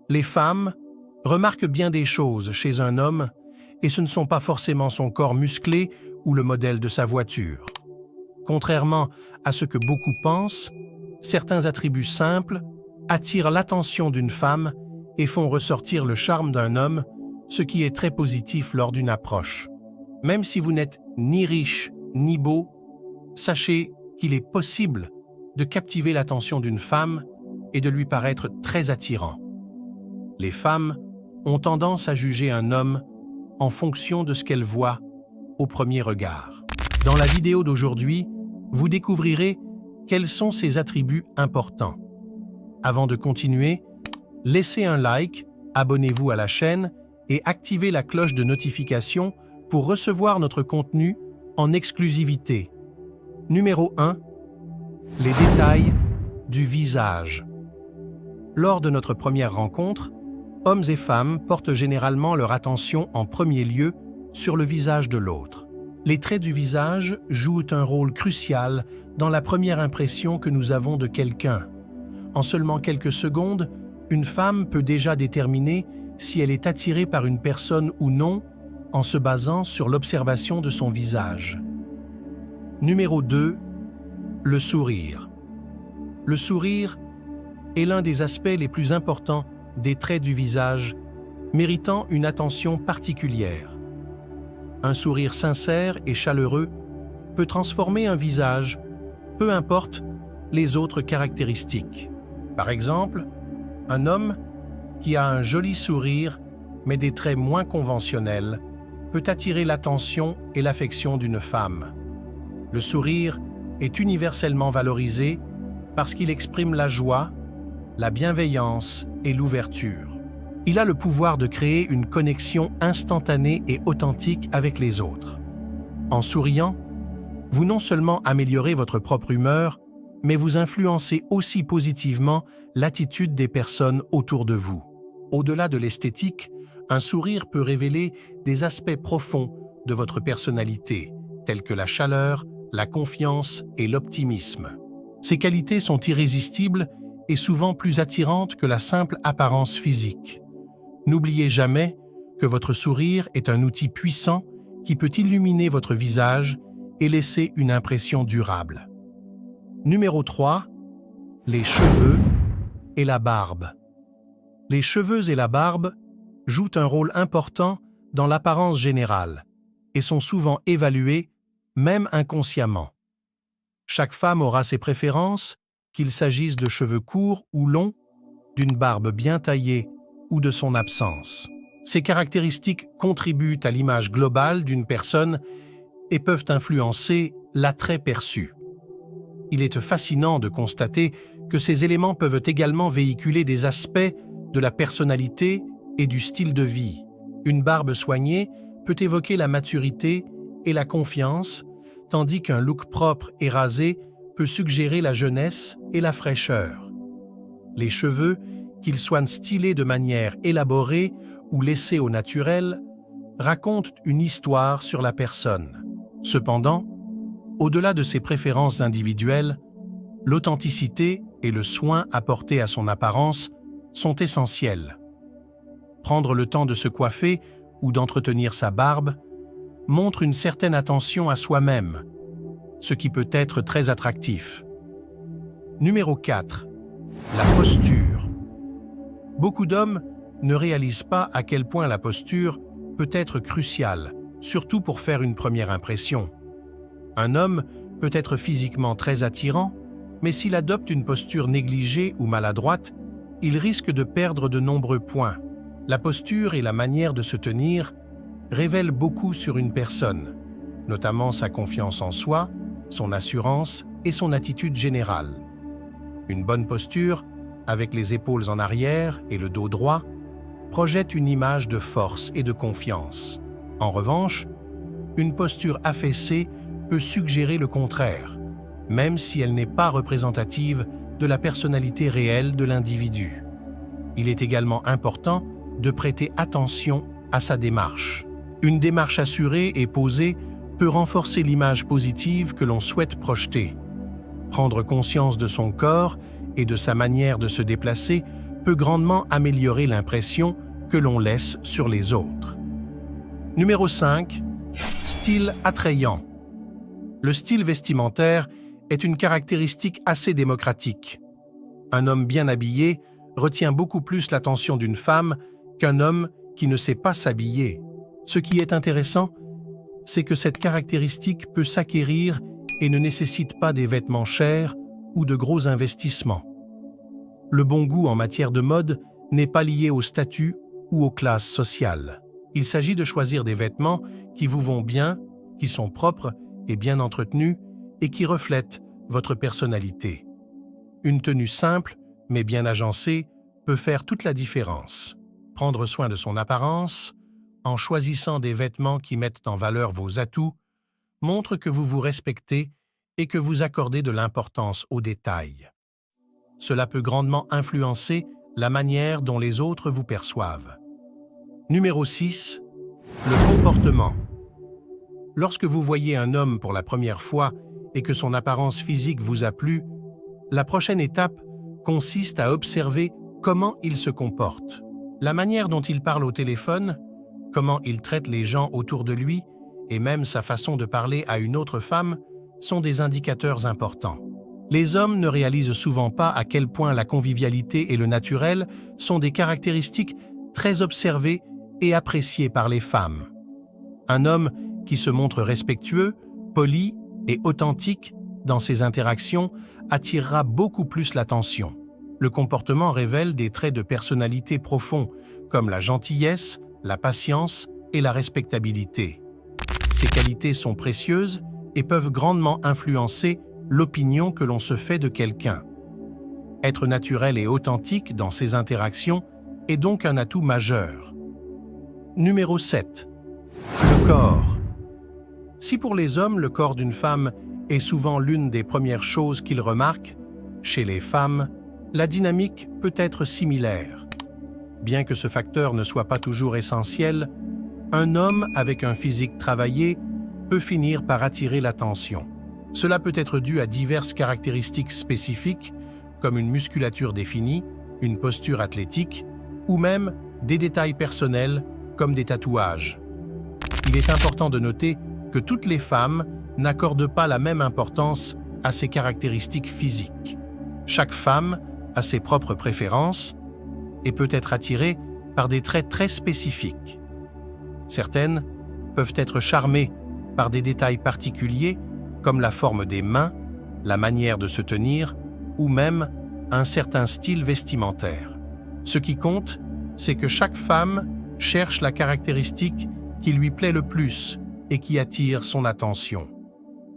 Les femmes remarquent bien des choses chez un homme et ce ne sont pas forcément son corps musclé ou le modèle de sa voiture. Contrairement à ce que beaucoup pensent, certains attributs simples attirent l'attention d'une femme et font ressortir le charme d'un homme, ce qui est très positif lors d'une approche. Même si vous n'êtes ni riche ni beau, sachez qu'il est possible de captiver l'attention d'une femme et de lui paraître très attirant. Les femmes ont tendance à juger un homme en fonction de ce qu'elles voient au premier regard. Dans la vidéo d'aujourd'hui, vous découvrirez quels sont ces attributs importants. Avant de continuer, laissez un like, abonnez-vous à la chaîne et activez la cloche de notification pour recevoir notre contenu en exclusivité. Numéro 1. Les détails du visage. Lors de notre première rencontre, hommes et femmes portent généralement leur attention en premier lieu sur le visage de l'autre. Les traits du visage jouent un rôle crucial dans la première impression que nous avons de quelqu'un. En seulement quelques secondes, une femme peut déjà déterminer si elle est attirée par une personne ou non en se basant sur l'observation de son visage. Numéro 2. Le sourire. Le sourire est l'un des aspects les plus importants des traits du visage, méritant une attention particulière. Un sourire sincère et chaleureux peut transformer un visage, peu importe les autres caractéristiques. Par exemple, un homme qui a un joli sourire mais des traits moins conventionnels peut attirer l'attention et l'affection d'une femme. Le sourire est universellement valorisé parce qu'il exprime la joie, la bienveillance et l'ouverture. Il a le pouvoir de créer une connexion instantanée et authentique avec les autres. En souriant, vous non seulement améliorez votre propre humeur, mais vous influencez aussi positivement l'attitude des personnes autour de vous. Au-delà de l'esthétique, un sourire peut révéler des aspects profonds de votre personnalité, tels que la chaleur, la confiance et l'optimisme. Ces qualités sont irrésistibles et souvent plus attirantes que la simple apparence physique. N'oubliez jamais que votre sourire est un outil puissant qui peut illuminer votre visage et laisser une impression durable. Numéro 3. Les cheveux et la barbe. Les cheveux et la barbe jouent un rôle important dans l'apparence générale et sont souvent évalués, même inconsciemment. Chaque femme aura ses préférences, qu'il s'agisse de cheveux courts ou longs, d'une barbe bien taillée ou de son absence. Ces caractéristiques contribuent à l'image globale d'une personne et peuvent influencer l'attrait perçu. Il est fascinant de constater que ces éléments peuvent également véhiculer des aspects de la personnalité et du style de vie. Une barbe soignée peut évoquer la maturité et la confiance, tandis qu'un look propre et rasé peut suggérer la jeunesse et la fraîcheur. Les cheveux, qu'ils soient stylés de manière élaborée ou laissés au naturel, racontent une histoire sur la personne. Cependant, au-delà de ses préférences individuelles, l'authenticité et le soin apporté à son apparence sont essentiels. Prendre le temps de se coiffer ou d'entretenir sa barbe montre une certaine attention à soi-même, ce qui peut être très attractif. Numéro 4. La posture. Beaucoup d'hommes ne réalisent pas à quel point la posture peut être cruciale, surtout pour faire une première impression. Un homme peut être physiquement très attirant, mais s'il adopte une posture négligée ou maladroite, il risque de perdre de nombreux points. La posture et la manière de se tenir révèlent beaucoup sur une personne, notamment sa confiance en soi, son assurance et son attitude générale. Une bonne posture, avec les épaules en arrière et le dos droit, projette une image de force et de confiance. En revanche, une posture affaissée peut suggérer le contraire, même si elle n'est pas représentative de la personnalité réelle de l'individu. Il est également important de prêter attention à sa démarche. Une démarche assurée et posée peut renforcer l'image positive que l'on souhaite projeter. Prendre conscience de son corps et de sa manière de se déplacer peut grandement améliorer l'impression que l'on laisse sur les autres. Numéro 5. Style attrayant. Le style vestimentaire est une caractéristique assez démocratique. Un homme bien habillé retient beaucoup plus l'attention d'une femme qu'un homme qui ne sait pas s'habiller. Ce qui est intéressant, c'est que cette caractéristique peut s'acquérir et ne nécessite pas des vêtements chers ou de gros investissements. Le bon goût en matière de mode n'est pas lié au statut ou aux classes sociales. Il s'agit de choisir des vêtements qui vous vont bien, qui sont propres et bien entretenus et qui reflètent votre personnalité. Une tenue simple, mais bien agencée, peut faire toute la différence. Prendre soin de son apparence, en choisissant des vêtements qui mettent en valeur vos atouts, montre que vous vous respectez et que vous accordez de l'importance aux détails. Cela peut grandement influencer la manière dont les autres vous perçoivent. Numéro 6. Le comportement. Lorsque vous voyez un homme pour la première fois et que son apparence physique vous a plu, la prochaine étape consiste à observer comment il se comporte. La manière dont il parle au téléphone, comment il traite les gens autour de lui et même sa façon de parler à une autre femme sont des indicateurs importants. Les hommes ne réalisent souvent pas à quel point la convivialité et le naturel sont des caractéristiques très observées et appréciées par les femmes. Un homme qui se montre respectueux, poli et authentique dans ses interactions attirera beaucoup plus l'attention. Le comportement révèle des traits de personnalité profonds, comme la gentillesse, la patience et la respectabilité. Ces qualités sont précieuses et peuvent grandement influencer l'opinion que l'on se fait de quelqu'un. Être naturel et authentique dans ses interactions est donc un atout majeur. Numéro 7. Le corps. Si pour les hommes, le corps d'une femme est souvent l'une des premières choses qu'ils remarquent, chez les femmes, la dynamique peut être similaire. Bien que ce facteur ne soit pas toujours essentiel, un homme avec un physique travaillé peut finir par attirer l'attention. Cela peut être dû à diverses caractéristiques spécifiques, comme une musculature définie, une posture athlétique, ou même des détails personnels, comme des tatouages. Il est important de noter que toutes les femmes n'accordent pas la même importance à ces caractéristiques physiques. Chaque femme a ses propres préférences et peut être attirée par des traits très spécifiques. Certaines peuvent être charmées par des détails particuliers comme la forme des mains, la manière de se tenir ou même un certain style vestimentaire. Ce qui compte, c'est que chaque femme cherche la caractéristique qui lui plaît le plus et qui attire son attention.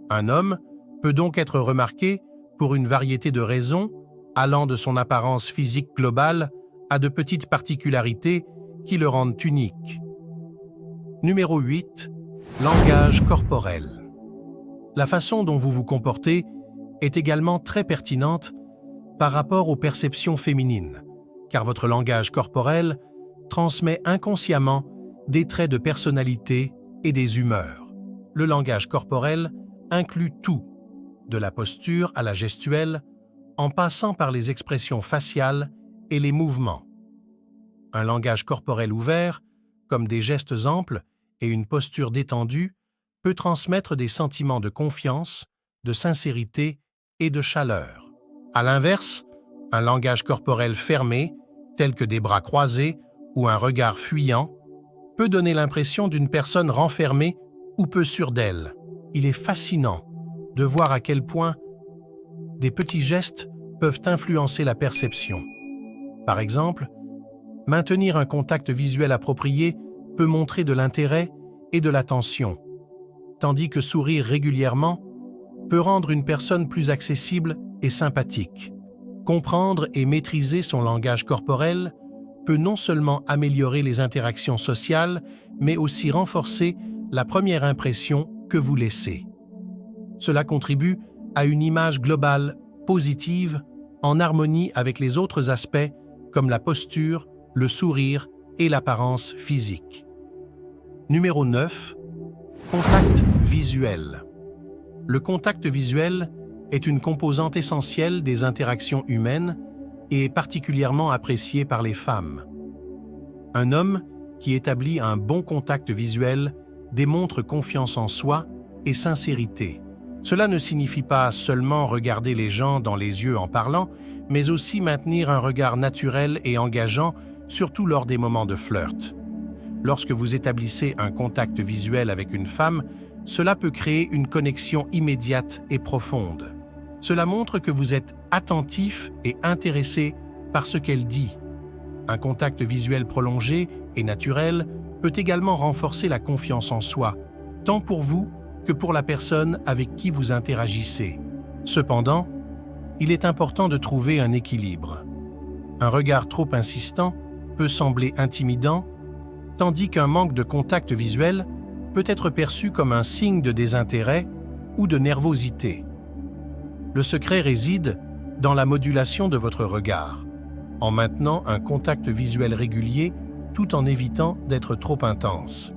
Un homme peut donc être remarqué pour une variété de raisons allant de son apparence physique globale à de petites particularités qui le rendent unique. Numéro 8. Langage corporel. La façon dont vous vous comportez est également très pertinente par rapport aux perceptions féminines, car votre langage corporel transmet inconsciemment des traits de personnalité et des humeurs. Le langage corporel inclut tout, de la posture à la gestuelle, en passant par les expressions faciales et les mouvements. Un langage corporel ouvert, comme des gestes amples et une posture détendue, peut transmettre des sentiments de confiance, de sincérité et de chaleur. À l'inverse, un langage corporel fermé, tel que des bras croisés ou un regard fuyant, peut donner l'impression d'une personne renfermée ou peu sûre d'elle. Il est fascinant de voir à quel point des petits gestes peuvent influencer la perception. Par exemple, maintenir un contact visuel approprié peut montrer de l'intérêt et de l'attention, tandis que sourire régulièrement peut rendre une personne plus accessible et sympathique. Comprendre et maîtriser son langage corporel peut non seulement améliorer les interactions sociales, mais aussi renforcer la première impression que vous laissez. Cela contribue à une image globale positive en harmonie avec les autres aspects comme la posture, le sourire et l'apparence physique. Numéro 9. Contact visuel. Le contact visuel est une composante essentielle des interactions humaines et est particulièrement apprécié par les femmes. Un homme qui établit un bon contact visuel démontre confiance en soi et sincérité. Cela ne signifie pas seulement regarder les gens dans les yeux en parlant, mais aussi maintenir un regard naturel et engageant, surtout lors des moments de flirt. Lorsque vous établissez un contact visuel avec une femme, cela peut créer une connexion immédiate et profonde. Cela montre que vous êtes attentif et intéressé par ce qu'elle dit. Un contact visuel prolongé et naturel peut également renforcer la confiance en soi, tant pour vous que pour la personne avec qui vous interagissez. Cependant, il est important de trouver un équilibre. Un regard trop insistant peut sembler intimidant, tandis qu'un manque de contact visuel peut être perçu comme un signe de désintérêt ou de nervosité. Le secret réside dans la modulation de votre regard, en maintenant un contact visuel régulier tout en évitant d'être trop intense.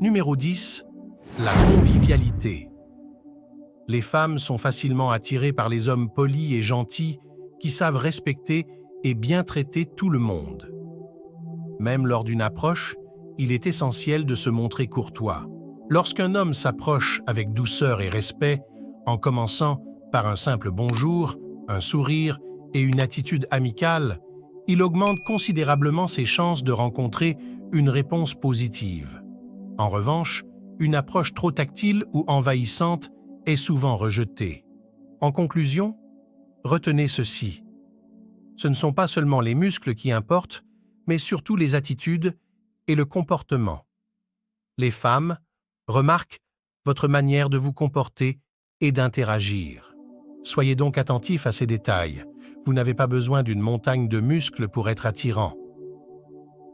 Numéro 10. La convivialité. Les femmes sont facilement attirées par les hommes polis et gentils qui savent respecter et bien traiter tout le monde. Même lors d'une approche, il est essentiel de se montrer courtois. Lorsqu'un homme s'approche avec douceur et respect, en commençant par un simple bonjour, un sourire et une attitude amicale, il augmente considérablement ses chances de rencontrer une réponse positive. En revanche, une approche trop tactile ou envahissante est souvent rejetée. En conclusion, retenez ceci. Ce ne sont pas seulement les muscles qui importent, mais surtout les attitudes et le comportement. Les femmes remarquent votre manière de vous comporter et d'interagir. Soyez donc attentifs à ces détails. Vous n'avez pas besoin d'une montagne de muscles pour être attirant.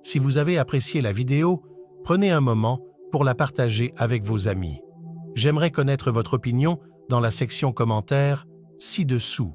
Si vous avez apprécié la vidéo, prenez un moment pour la partager avec vos amis. J'aimerais connaître votre opinion dans la section commentaires ci-dessous.